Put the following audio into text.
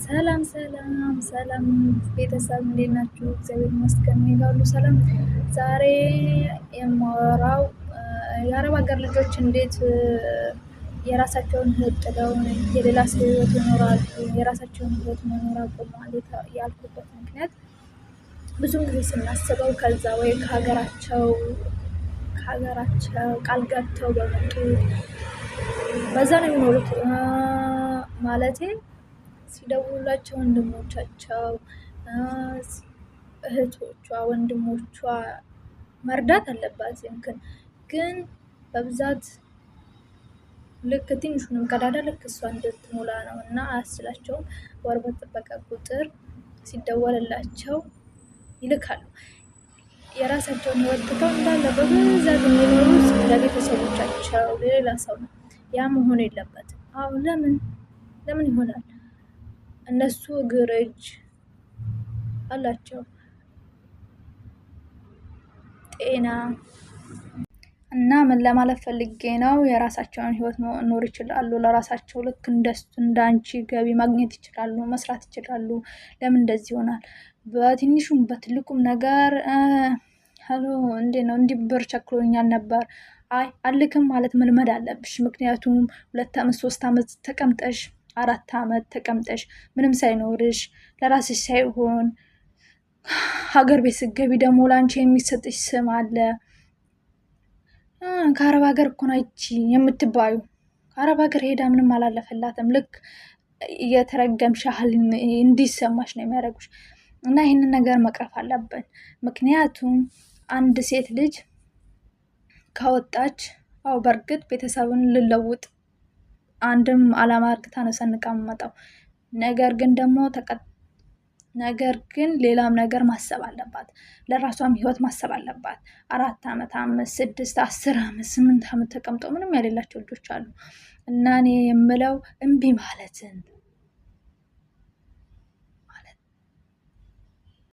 ሰላም ሰላም ሰላም ቤተሰብ እንዴት ናችሁ? እግዚአብሔር ይመስገን እኔ ጋር ሁሉ ሰላም። ዛሬ የማወራው የአረብ ሀገር ልጆች እንዴት የራሳቸውን ህይወት ጥለው የሌላ ሰው ህይወት ይኖራሉ፣ የራሳቸውን ህይወት መኖር አቁመዋል ያልኩበት ምክንያት ብዙም ጊዜ ስናስበው ከዛ ወይ ከሀገራቸው ቃል ገብተው በመጡት በዛ ነው የሚኖሩት ማለቴ ሲደውሉላቸው ወንድሞቻቸው እህቶቿ ወንድሞቿ መርዳት አለባት። ግን በብዛት ልክ ትንሹንም ቀዳዳ ልክ እሷ እንድትሞላ ነው እና አያስችላቸውም። ወር በጠበቀ ቁጥር ሲደወልላቸው ይልካሉ። የራሳቸውን ህይወት ትተው እንዳለ በብዛት የሚኖሩት ለቤተሰቦቻቸው ለሌላ ሰው ነው። ያ መሆን የለበትም። አሁን ለምን ይሆናል? እነሱ እግር እጅ አላቸው፣ ጤና እና ምን ለማለት ፈልጌ ነው፣ የራሳቸውን ህይወት መኖር ይችላሉ። ለራሳቸው ልክ እንዳንቺ ገቢ ማግኘት ይችላሉ፣ መስራት ይችላሉ። ለምን እንደዚህ ይሆናል? በትንሹም በትልቁም ነገር ሄሎ እንዴት ነው እንዲህ ብር ቸክሎኛል ነበር፣ አይ አልክም ማለት መልመድ አለብሽ። ምክንያቱም 2 ዓመት 3 ዓመት ተቀምጠሽ 4 ዓመት ተቀምጠሽ ምንም ሳይኖርሽ ለራስሽ ሳይሆን ሀገር ቤት ስትገቢ ደግሞ ላንቺ የሚሰጥሽ ስም አለ። ከአረብ ሀገር እኮ ነው ይቺ የምትባዩ። ከአረብ ሀገር ሄዳ ምንም አላለፈላትም። ልክ እየተረገምሽ ያህል እንዲሰማሽ ነው የሚያደርጉሽ። እና ይህንን ነገር መቅረፍ አለብን። ምክንያቱም አንድ ሴት ልጅ ከወጣች በእርግጥ ቤተሰብን ልለውጥ አንድም አላማ እርግታ ነው ሰንቃ የምመጣው። ነገር ግን ሌላም ነገር ማሰብ አለባት። ለራሷም ህይወት ማሰብ አለባት። 4 ዓመት 5 6 10 ዓመት 8 ዓመት ተቀምጠው ምንም የሌላቸው ልጆች አሉ። እና እኔ የምለው እምቢ ማለትን